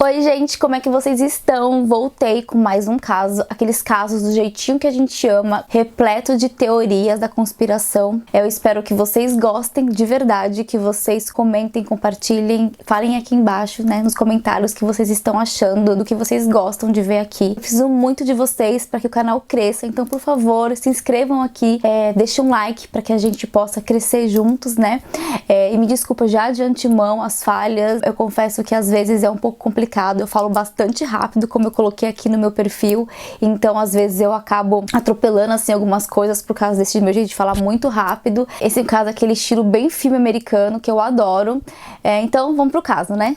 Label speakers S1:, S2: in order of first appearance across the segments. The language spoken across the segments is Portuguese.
S1: Oi gente, como é que vocês estão? Voltei com mais um caso, aqueles casos do jeitinho que a gente ama, repleto de teorias da conspiração. Eu espero que vocês gostem de verdade, que vocês comentem, compartilhem, falem aqui embaixo, né, nos comentários o que vocês estão achando, do que vocês gostam de ver aqui. Eu preciso muito de vocês para que o canal cresça, então por favor, se inscrevam aqui, deixem um like para que a gente possa crescer juntos, né? E me desculpa já de antemão as falhas, eu confesso que às vezes é um pouco complicado. Eu falo bastante rápido, como eu coloquei aqui no meu perfil, então às vezes eu acabo atropelando assim algumas coisas por causa desse meu jeito de falar muito rápido. Esse caso é aquele estilo bem filme americano que eu adoro. Então vamos pro caso, né?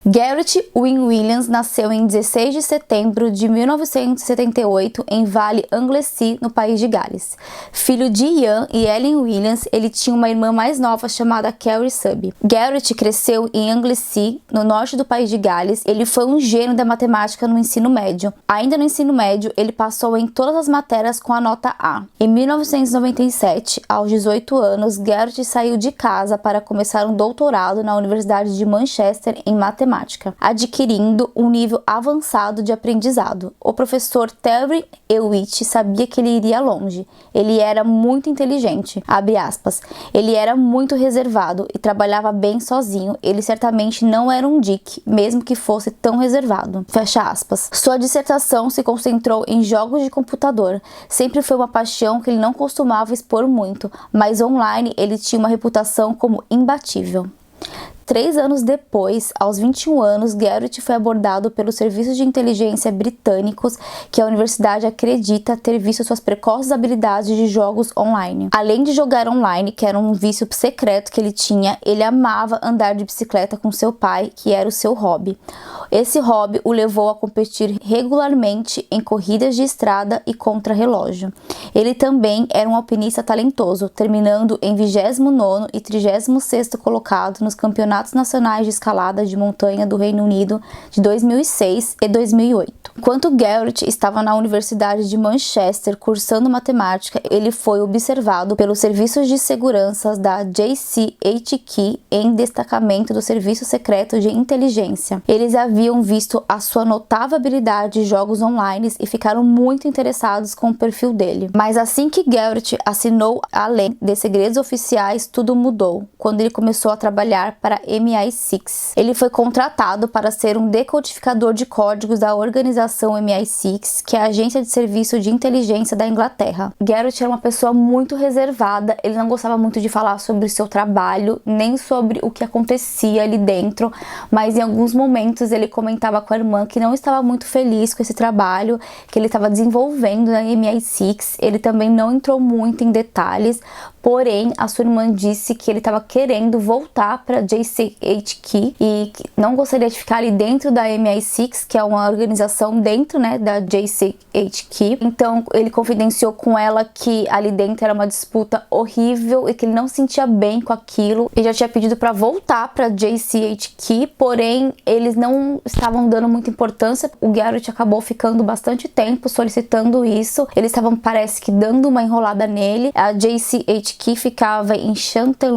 S1: Garrett Wynne Williams nasceu em 16 de setembro de 1978 em Vale Anglesey, no país de Gales. Filho de Ian e Ellen Williams, ele tinha uma irmã mais nova chamada Carrie Sub. Garrett cresceu em Anglesey, no norte do país de Gales. Ele foi um gênio da matemática no ensino médio. Ainda no ensino médio, ele passou em todas as matérias com a nota A. Em 1997, aos 18 anos, Garrett saiu de casa para começar um doutorado na Universidade de Manchester em matemática, adquirindo um nível avançado de aprendizado. O professor Terry Hewitt sabia que ele iria longe. Ele era muito inteligente, abre aspas. Ele era muito reservado e trabalhava bem sozinho. Ele certamente não era um Dick, mesmo que fosse tão reservado, fecha aspas. Sua dissertação se concentrou em jogos de computador. Sempre foi uma paixão que ele não costumava expor muito, mas online ele tinha uma reputação como imbatível. 3 anos depois, aos 21 anos, Garrett foi abordado pelos serviços de inteligência britânicos que a universidade acredita ter visto suas precoces habilidades de jogos online. Além de jogar online, que era um vício secreto que ele tinha, ele amava andar de bicicleta com seu pai, que era o seu hobby. Esse hobby o levou a competir regularmente em corridas de estrada e contra-relógio. Ele também era um alpinista talentoso, terminando em 29º e 36º colocado nos campeonatos nacionais de escalada de montanha do Reino Unido de 2006 e 2008. Enquanto Garrett estava na Universidade de Manchester cursando matemática, ele foi observado pelos serviços de segurança da JCHQ em destacamento do Serviço Secreto de Inteligência. Eles haviam visto a sua notável habilidade de jogos online e ficaram muito interessados com o perfil dele. Mas assim que Garrett assinou a lei de segredos oficiais, tudo mudou, quando ele começou a trabalhar para MI6. Ele foi contratado para ser um decodificador de códigos da organização MI6, que é a agência de serviço de inteligência da Inglaterra. Garrett era uma pessoa muito reservada, ele não gostava muito de falar sobre o seu trabalho, nem sobre o que acontecia ali dentro, mas em alguns momentos ele comentava com a irmã que não estava muito feliz com esse trabalho que ele estava desenvolvendo na MI6. Ele também não entrou muito em detalhes, porém a sua irmã disse que ele estava querendo voltar para JCHQ e não gostaria de ficar ali dentro da MI6, que é uma organização dentro, né, da JCHQ. Então ele confidenciou com ela que ali dentro era uma disputa horrível e que ele não se sentia bem com aquilo e já tinha pedido para voltar para JCHQ, porém eles não estavam dando muita importância. O Garrett acabou ficando bastante tempo solicitando isso. Eles estavam, parece que, dando uma enrolada nele. A JCHQ ficava em Chanteloup.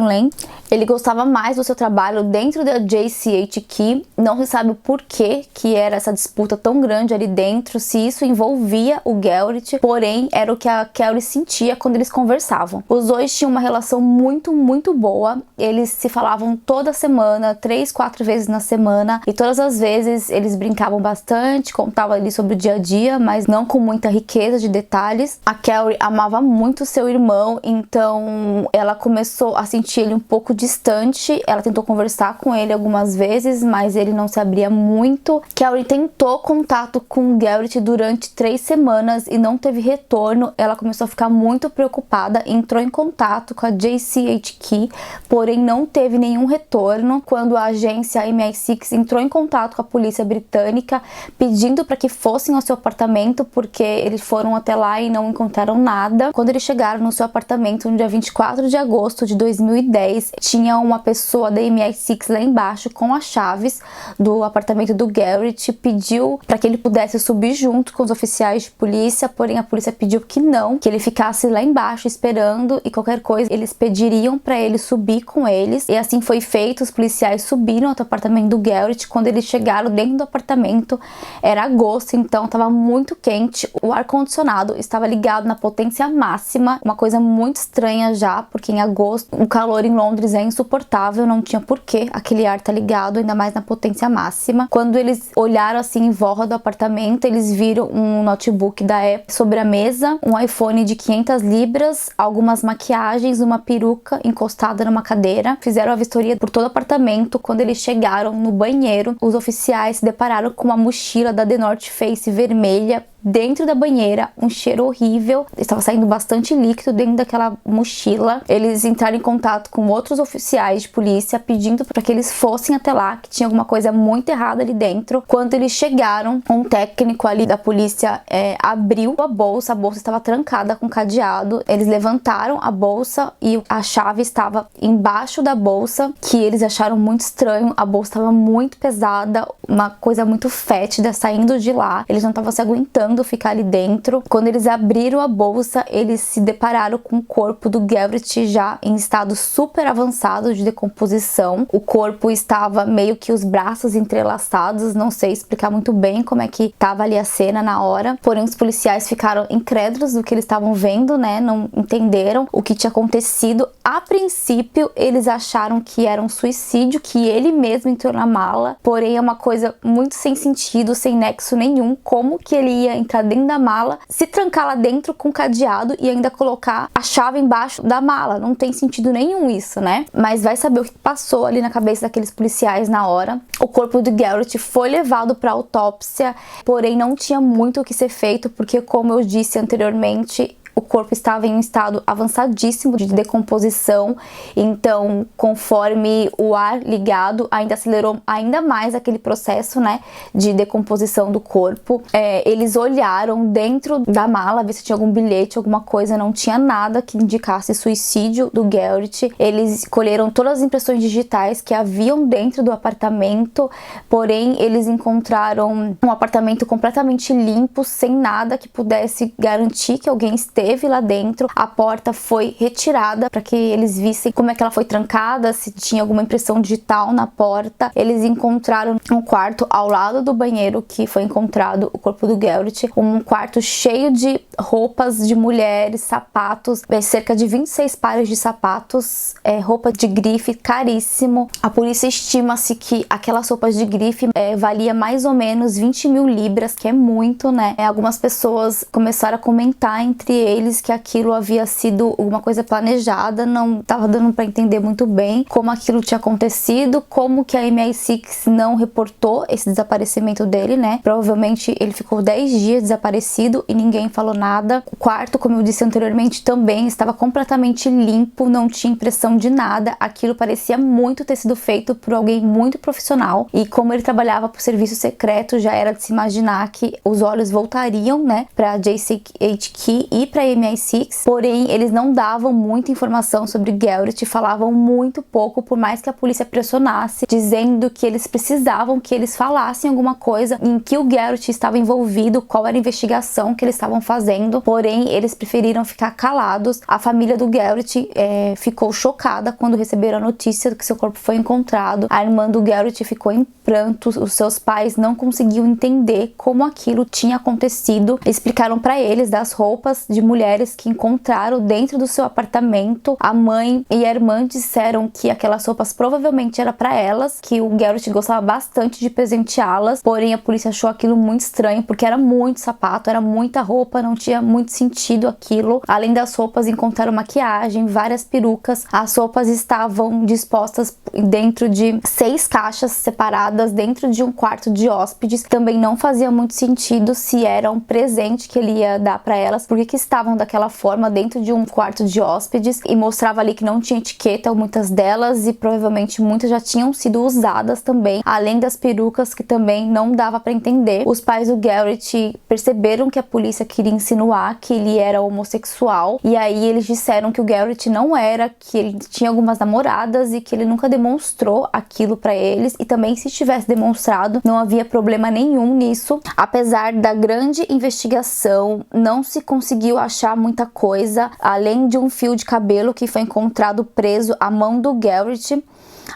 S1: Ele gostava mais do seu trabalho dentro da JCHQ, não se sabe o porquê que era essa disputa tão grande ali dentro, se isso envolvia o Garrett, porém era o que a Carrie sentia quando eles conversavam. Os dois tinham uma relação muito boa, eles se falavam toda semana, 3, 4 vezes na semana, e todas as vezes eles brincavam bastante, contavam ali sobre o dia a dia, mas não com muita riqueza de detalhes. A Carrie amava muito seu irmão, então ela começou a sentir ele um pouco distante. Ela tentou conversar com ele algumas vezes, mas ele não se abria muito. Carrie tentou contato com Garrett durante 3 semanas e não teve retorno. Ela começou a ficar muito preocupada, entrou em contato com a JCHQ, porém não teve nenhum retorno. Quando a agência MI6 entrou em contato com a polícia britânica pedindo para que fossem ao seu apartamento, porque eles foram até lá e não encontraram nada. Quando eles chegaram no seu apartamento, onde havia 24 de agosto de 2010, tinha uma pessoa da MI6 lá embaixo com as chaves do apartamento do Garrett, pediu para que ele pudesse subir junto com os oficiais de polícia, porém a polícia pediu que não, que ele ficasse lá embaixo esperando e qualquer coisa eles pediriam para ele subir com eles. E assim foi feito, os policiais subiram até o apartamento do Garrett. Quando eles chegaram dentro do apartamento, era agosto, então estava muito quente, o ar-condicionado estava ligado na potência máxima, uma coisa muito estranha já, porque em agosto o calor em Londres é insuportável, não tinha porquê aquele ar tá ligado, ainda mais na potência máxima. Quando eles olharam assim em volta do apartamento, eles viram um notebook da Apple sobre a mesa, um iPhone de 500 libras, algumas maquiagens, uma peruca encostada numa cadeira. Fizeram a vistoria por todo o apartamento. Quando eles chegaram no banheiro, os oficiais se depararam com uma mochila da The North Face vermelha dentro da banheira, um cheiro horrível, estava saindo bastante líquido dentro daquela mochila. Eles entraram em contato com outros oficiais de polícia pedindo para que eles fossem até lá, que tinha alguma coisa muito errada ali dentro. Quando eles chegaram, um técnico ali da polícia abriu a bolsa estava trancada com cadeado. Eles levantaram a bolsa e a chave estava embaixo da bolsa, que eles acharam muito estranho. A bolsa estava muito pesada, uma coisa muito fétida saindo de lá. Eles não estavam se aguentando ficar ali dentro. Quando eles abriram a bolsa, eles se depararam com o corpo do Garrett já em estado super avançado de decomposição. O corpo estava meio que os braços entrelaçados, não sei explicar muito bem como é que estava ali a cena na hora, porém os policiais ficaram incrédulos do que eles estavam vendo, né? Não entenderam o que tinha acontecido. A princípio, eles acharam que era um suicídio, que ele mesmo entrou na mala, porém é uma coisa muito sem sentido, sem nexo nenhum. Como que ele ia entrar dentro da mala, se trancar lá dentro com cadeado e ainda colocar a chave embaixo da mala? Não tem sentido nenhum isso, né? Mas vai saber o que passou ali na cabeça daqueles policiais na hora. O corpo do Garrett foi levado para autópsia, porém não tinha muito o que ser feito, porque, como eu disse anteriormente, o corpo estava em um estado avançadíssimo de decomposição, então conforme o ar ligado ainda acelerou ainda mais aquele processo, né, de decomposição do corpo. Eles olharam dentro da mala, ver se tinha algum bilhete, alguma coisa, não tinha nada que indicasse suicídio do Garrett. Eles colheram todas as impressões digitais que haviam dentro do apartamento, porém eles encontraram um apartamento completamente limpo, sem nada que pudesse garantir que alguém esteve lá dentro. A porta foi retirada para que eles vissem como é que ela foi trancada, se tinha alguma impressão digital na porta. Eles encontraram um quarto ao lado do banheiro que foi encontrado o corpo do Garrett, um quarto cheio de roupas de mulheres, sapatos, cerca de 26 pares de sapatos, roupa de grife caríssimo. A polícia estima-se que aquelas roupas de grife valia mais ou menos 20 mil libras, que é muito, né? Algumas pessoas começaram a comentar entre eles que aquilo havia sido uma coisa planejada, não estava dando para entender muito bem como aquilo tinha acontecido, como que a MI6 não reportou esse desaparecimento dele, né? Provavelmente ele ficou 10 dias desaparecido e ninguém falou nada. O quarto, como eu disse anteriormente, também estava completamente limpo, não tinha impressão de nada. Aquilo parecia muito ter sido feito por alguém muito profissional, e como ele trabalhava por serviço secreto, já era de se imaginar que os olhos voltariam, né, para JCHQ e para MI6, porém eles não davam muita informação sobre Garrett, falavam muito pouco, por mais que a polícia pressionasse, dizendo que eles precisavam que eles falassem alguma coisa em que o Garrett estava envolvido, qual era a investigação que eles estavam fazendo, porém eles preferiram ficar calados. A família do Garrett ficou chocada quando receberam a notícia de que seu corpo foi encontrado. A irmã do Garrett ficou em prantos, os seus pais não conseguiam entender como aquilo tinha acontecido. Explicaram para eles das roupas de mulheres que encontraram dentro do seu apartamento. A mãe e a irmã disseram que aquelas roupas provavelmente era para elas, que o Garrett gostava bastante de presenteá-las, porém a polícia achou aquilo muito estranho, porque era muito sapato, era muita roupa, não tinha muito sentido aquilo. Além das roupas, encontraram maquiagem, várias perucas. As roupas estavam dispostas dentro de 6 caixas separadas dentro de um quarto de hóspedes. Também não fazia muito sentido se era um presente que ele ia dar para elas, porque que estava estavam daquela forma dentro de um quarto de hóspedes e mostrava ali que não tinha etiqueta, muitas delas, e provavelmente muitas já tinham sido usadas também, além das perucas que também não dava para entender. Os pais do Garrett perceberam que a polícia queria insinuar que ele era homossexual, e aí eles disseram que o Garrett não era, que ele tinha algumas namoradas e que ele nunca demonstrou aquilo para eles, e também se tivesse demonstrado não havia problema nenhum nisso. Apesar da grande investigação, não se conseguiu achar muita coisa, além de um fio de cabelo que foi encontrado preso à mão do Garrett.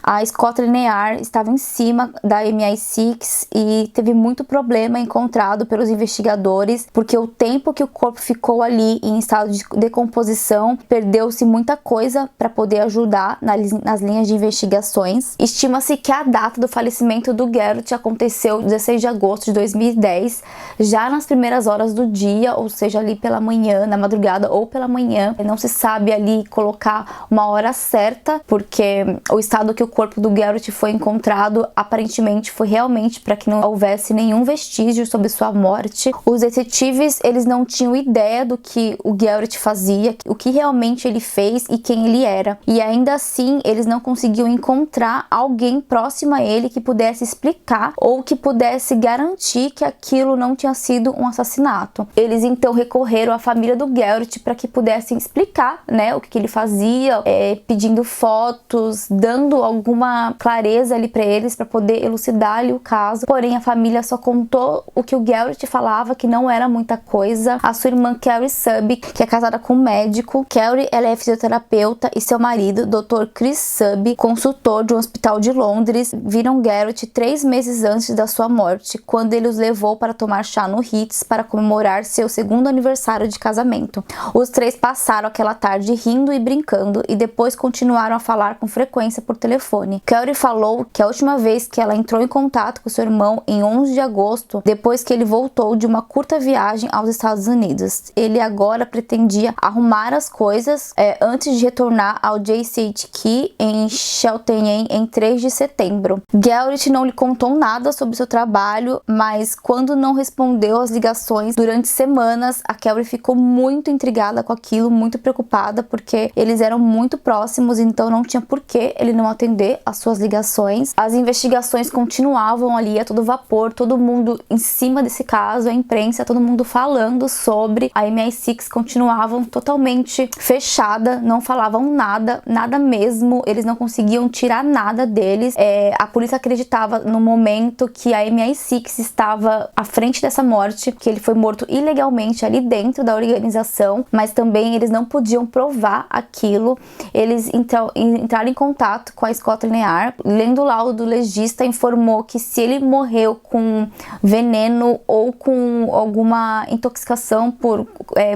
S1: A Scotland Yard estava em cima da MI6 e teve muito problema encontrado pelos investigadores, porque o tempo que o corpo ficou ali em estado de decomposição, perdeu-se muita coisa para poder ajudar nas linhas de investigações. Estima-se que a data do falecimento do Garrett aconteceu 16 de agosto de 2010, já nas primeiras horas do dia, ou seja, ali pela manhã, na madrugada ou pela manhã. Não se sabe ali colocar uma hora certa, porque o estado que o corpo do Garrett foi encontrado aparentemente foi realmente para que não houvesse nenhum vestígio sobre sua morte. Os detetives, eles não tinham ideia do que o Garrett fazia, o que realmente ele fez e quem ele era, e ainda assim eles não conseguiam encontrar alguém próximo a ele que pudesse explicar ou que pudesse garantir que aquilo não tinha sido um assassinato. Eles então recorreram à família do Garrett para que pudessem explicar, né, o que ele fazia, pedindo fotos, dando alguma clareza ali para eles, para poder elucidar ali o caso. Porém, a família só contou o que o Garrett falava, que não era muita coisa. A sua irmã Carrie Subby, que é casada com um médico. Carrie, ela é fisioterapeuta, e seu marido, Dr. Chris Subby, consultor de um hospital de Londres, viram Garrett 3 meses antes da sua morte, quando ele os levou para tomar chá no Ritz para comemorar seu 2º aniversário de casamento. Os 3 passaram aquela tarde rindo e brincando, e depois continuaram a falar com frequência por telefone. Carrie falou que a última vez que ela entrou em contato com seu irmão em 11 de agosto, depois que ele voltou de uma curta viagem aos Estados Unidos. Ele agora pretendia arrumar as coisas antes de retornar ao JCH Key em Cheltenham em 3 de setembro. Garrett não lhe contou nada sobre seu trabalho, mas quando não respondeu às ligações durante semanas, a Carrie ficou muito intrigada com aquilo, muito preocupada, porque eles eram muito próximos, então não tinha por que ele não atender as suas ligações. As investigações continuavam ali a todo vapor, todo mundo em cima desse caso, a imprensa, todo mundo falando sobre. A MI6 continuavam totalmente fechada, não falavam nada, nada mesmo, eles não conseguiam tirar nada deles. A polícia acreditava no momento que a MI6 estava à frente dessa morte, que ele foi morto ilegalmente ali dentro da organização, mas também eles não podiam provar aquilo. Eles então entraram em contato com a Scotland Yard. Lendo o laudo do legista, informou que se ele morreu com veneno ou com alguma intoxicação por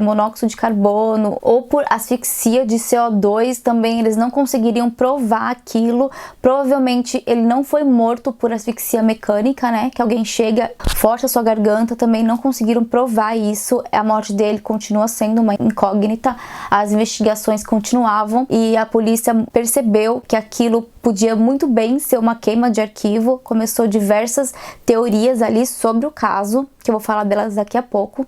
S1: monóxido de carbono ou por asfixia de CO2, também eles não conseguiriam provar aquilo. Provavelmente ele não foi morto por asfixia mecânica, né, que alguém chega, força a sua garganta, também não conseguiram provar isso. A morte dele continua sendo uma incógnita. As investigações continuavam e a polícia percebeu que aquilo podia muito bem ser uma queima de arquivo. Começou diversas teorias ali sobre o caso, que eu vou falar delas daqui a pouco.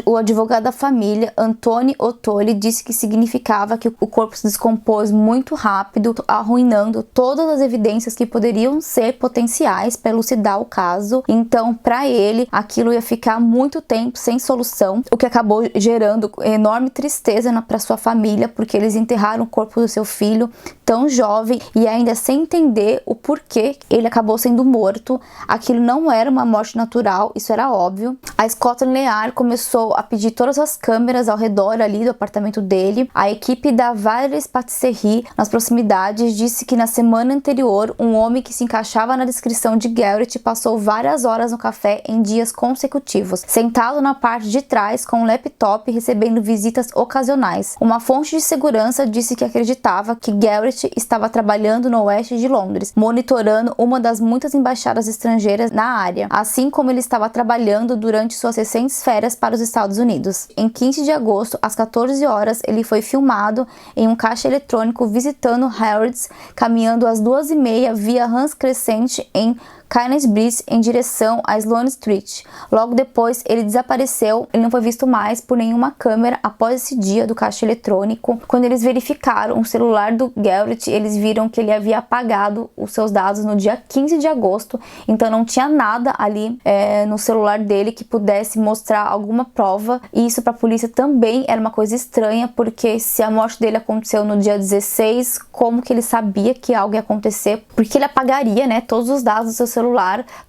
S1: O advogado da família, Anthony Ottoli, disse que significava que o corpo se descompôs muito rápido, arruinando todas as evidências que poderiam ser potenciais para elucidar o caso. Então, para ele, aquilo ia ficar muito tempo sem solução, o que acabou gerando enorme tristeza para sua família, porque eles enterraram o corpo do seu filho tão jovem e ainda sem entender o porquê ele acabou sendo morto. Aquilo não era uma morte natural, isso era óbvio. A Scotland Yard começou a pedir todas as câmeras ao redor ali do apartamento dele. A equipe da Vares Patisserie, nas proximidades, disse que na semana anterior, um homem que se encaixava na descrição de Garrett passou várias horas no café em dias consecutivos, sentado na parte de trás com um laptop, recebendo visitas ocasionais. Uma fonte de segurança disse que acreditava que Garrett estava trabalhando no oeste de Londres, monitorando uma das muitas embaixadas estrangeiras na área, assim como ele estava trabalhando durante suas recentes férias para os Estados Unidos. Em 15 de agosto, às 14 horas, ele foi filmado em um caixa eletrônico visitando Harrods, caminhando às 2h30 via Hans Crescent em Kenneth Breeze em direção a Sloane Street. Logo depois, ele desapareceu, ele não foi visto mais por nenhuma câmera após esse dia do caixa eletrônico. Quando eles verificaram o celular do Garrett, eles viram que ele havia apagado os seus dados no dia 15 de agosto, então não tinha nada ali no celular dele que pudesse mostrar alguma prova, e isso para a polícia também era uma coisa estranha, porque se a morte dele aconteceu no dia 16, como que ele sabia que algo ia acontecer? Porque ele apagaria, né, todos os dados do seu celular?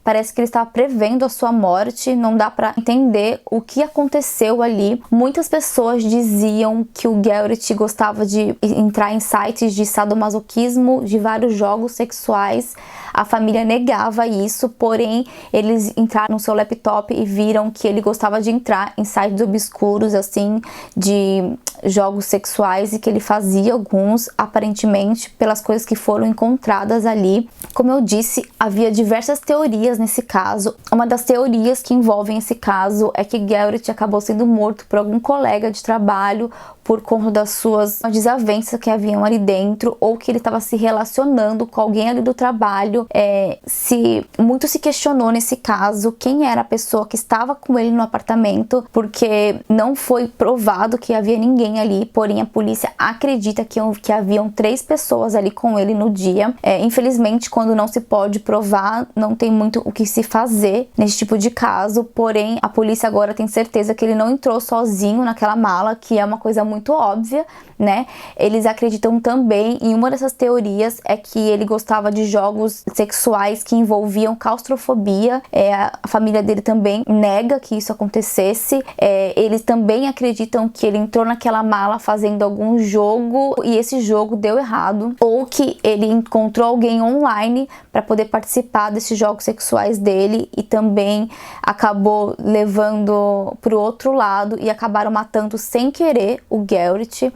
S1: Parece que ele estava prevendo a sua morte, não dá para entender o que aconteceu ali. Muitas pessoas diziam que o Garrett gostava de entrar em sites de sadomasoquismo, de vários jogos sexuais. A família negava isso, porém eles entraram no seu laptop e viram que ele gostava de entrar em sites obscuros, assim, de jogos sexuais, e que ele fazia alguns, aparentemente, pelas coisas que foram encontradas ali. Como eu disse, havia diversas teorias nesse caso. Uma das teorias que envolvem esse caso é que Garrett acabou sendo morto por algum colega de trabalho por conta das suas desavenças que haviam ali dentro, ou que ele estava se relacionando com alguém ali do trabalho. Muito se questionou nesse caso quem era a pessoa que estava com ele no apartamento, porque não foi provado que havia ninguém ali, porém a polícia acredita que haviam 3 pessoas ali com ele no dia. Infelizmente, quando não se pode provar, não tem muito o que se fazer nesse tipo de caso, porém a polícia agora tem certeza que ele não entrou sozinho naquela mala, que é uma coisa muito óbvia, né? Eles acreditam também em uma dessas teorias, é que ele gostava de jogos sexuais que envolviam claustrofobia. A família dele também nega que isso acontecesse. Eles também acreditam que ele entrou naquela mala fazendo algum jogo e esse jogo deu errado, ou que ele encontrou alguém online para poder participar desses jogos sexuais dele e também acabou levando para o outro lado e acabaram matando sem querer o Garrett.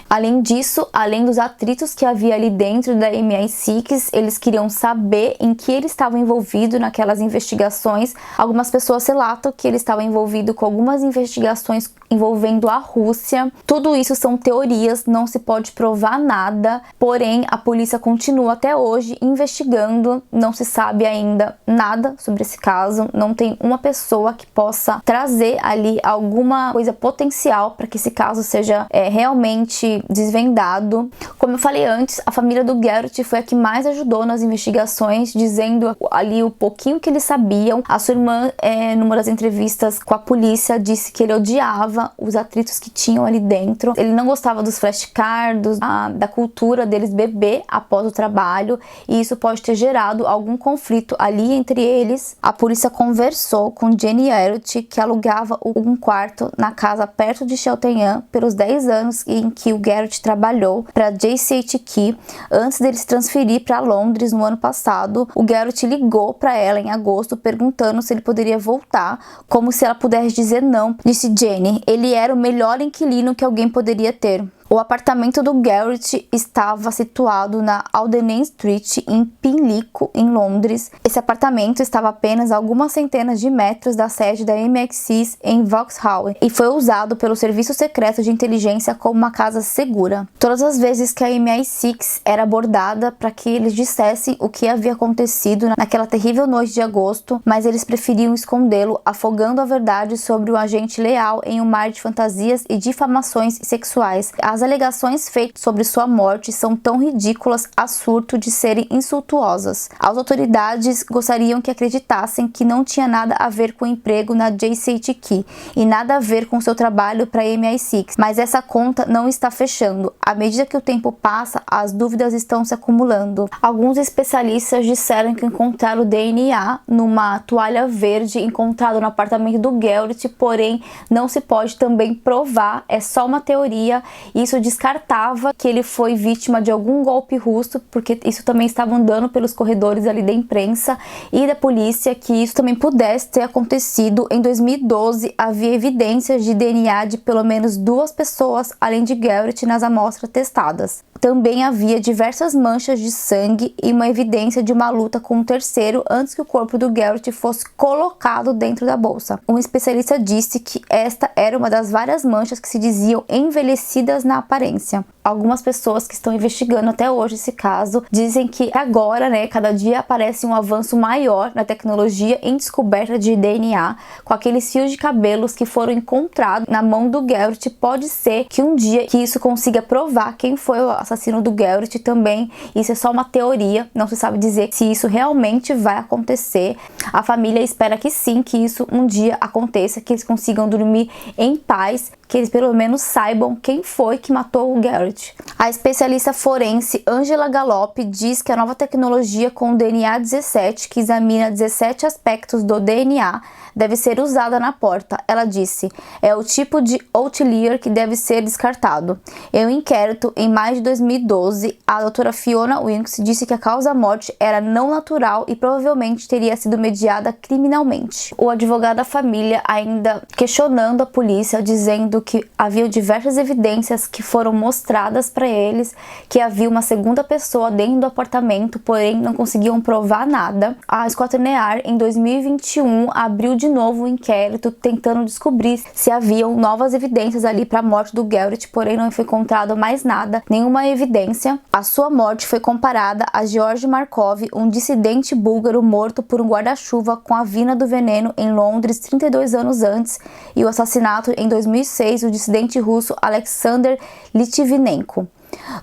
S1: Além disso, além dos atritos que havia ali dentro da MI6, eles queriam saber em que ele estava envolvido naquelas investigações. Algumas pessoas relatam que ele estava envolvido com algumas investigações envolvendo a Rússia. Tudo isso são teorias, não se pode provar nada, porém a polícia continua até hoje investigando, não se sabe ainda nada sobre esse caso, não tem uma pessoa que possa trazer ali alguma coisa potencial para que esse caso seja realmente desvendado. Como eu falei antes, a família do Garrett foi a que mais ajudou nas investigações, dizendo ali o pouquinho que eles sabiam. A sua irmã, numa das entrevistas com a polícia, disse que ele odiava os atritos que tinham ali dentro. Ele não gostava dos flashcards, da cultura deles beber após o trabalho, e isso pode ter gerado algum conflito ali entre eles. A polícia conversou com Jenny Elliott, que alugava um quarto na casa perto de Cheltenham pelos 10 anos em que o Garrett trabalhou para JCH Key, antes dele se transferir para Londres no ano passado. O Garrett ligou para ela em agosto perguntando se ele poderia voltar, como se ela pudesse dizer não. Disse Jenny, ele era o melhor inquilino que alguém poderia ter. O apartamento do Garrett estava situado na Alderneys Street, em Pimlico, em Londres. Esse apartamento estava apenas a algumas centenas de metros da sede da MI6 em Vauxhall e foi usado pelo Serviço Secreto de Inteligência como uma casa segura. Todas as vezes que a MI6 era abordada para que eles dissessem o que havia acontecido naquela terrível noite de agosto, mas eles preferiam escondê-lo, afogando a verdade sobre o agente leal em um mar de fantasias e difamações sexuais. As alegações feitas sobre sua morte são tão ridículas a surto de serem insultuosas. As autoridades gostariam que acreditassem que não tinha nada a ver com o emprego na JCH Key e nada a ver com seu trabalho para a MI6, mas essa conta não está fechando. À medida que o tempo passa, as dúvidas estão se acumulando. Alguns especialistas disseram que encontraram o DNA numa toalha verde encontrada no apartamento do Garrett, porém não se pode também provar, é só uma teoria. Isso descartava que ele foi vítima de algum golpe russo, porque isso também estava andando pelos corredores ali da imprensa e da polícia, que isso também pudesse ter acontecido. Em 2012, havia evidências de DNA de pelo menos 2 pessoas, além de Garrett, nas amostras testadas. Também havia diversas manchas de sangue e uma evidência de uma luta com um terceiro antes que o corpo do Garrett fosse colocado dentro da bolsa. Um especialista disse que esta era uma das várias manchas que se diziam envelhecidas na aparência. algumas pessoas que estão investigando até hoje esse caso dizem que agora, né, cada dia aparece um avanço maior na tecnologia em descoberta de DNA, com aqueles fios de cabelos que foram encontrados na mão do Garrett. Pode ser que um dia que isso consiga provar quem foi o assassino do Garrett também. Isso é só uma teoria, não se sabe dizer se isso realmente vai acontecer. A família espera que sim, que isso um dia aconteça, que eles consigam dormir em paz, que eles pelo menos saibam quem foi que matou o Garrett. A especialista forense Angela Gallop diz que a nova tecnologia com o DNA 17, que examina 17 aspectos do DNA, deve ser usada na porta. Ela disse: é o tipo de outlier que deve ser descartado. Em um inquérito em maio de 2012, a doutora Fiona Winks disse que a causa da morte era não natural e provavelmente teria sido mediada criminalmente. O advogado da família ainda questionando a polícia, dizendo que havia diversas evidências que foram mostradas para eles, que havia uma segunda pessoa dentro do apartamento, porém não conseguiam provar nada. A Scotland Yard, em 2021, abriu de novo um inquérito tentando descobrir se haviam novas evidências ali para a morte do Garrett, porém não foi encontrado mais nada, nenhuma evidência. A sua morte foi comparada a Georgi Markov, um dissidente búlgaro morto por um guarda-chuva com a vina do veneno em Londres 32 anos antes, e o assassinato em 2006 do dissidente russo Alexander Litvinenko.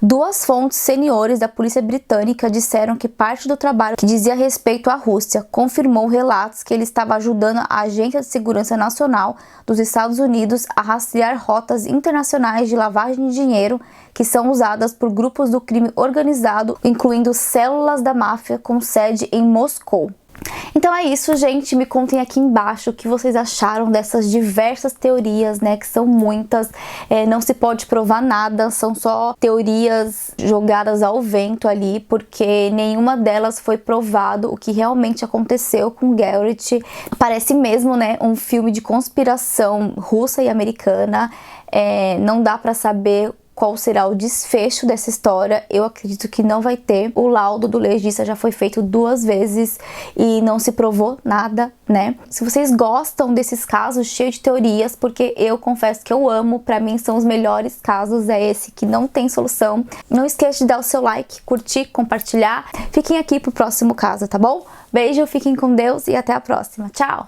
S1: Duas fontes seniores da polícia britânica disseram que parte do trabalho que dizia respeito à Rússia confirmou relatos que ele estava ajudando a Agência de Segurança Nacional dos Estados Unidos a rastrear rotas internacionais de lavagem de dinheiro que são usadas por grupos do crime organizado, incluindo células da máfia com sede em Moscou. Então é isso, gente. Me contem aqui embaixo o que vocês acharam dessas diversas teorias, né, que são muitas. Não se pode provar nada, são só teorias jogadas ao vento ali, porque nenhuma delas foi provado o que realmente aconteceu com Garrett. Parece mesmo, né, um filme de conspiração russa e americana. Não dá pra saber qual será o desfecho dessa história. Eu acredito que não vai ter. O laudo do legista já foi feito 2 vezes e não se provou nada, né? Se vocês gostam desses casos cheios de teorias, porque eu confesso que eu amo, pra mim são os melhores casos, é esse que não tem solução. Não esqueça de dar o seu like, curtir, compartilhar. Fiquem aqui pro próximo caso, tá bom? Beijo, fiquem com Deus e até a próxima. Tchau!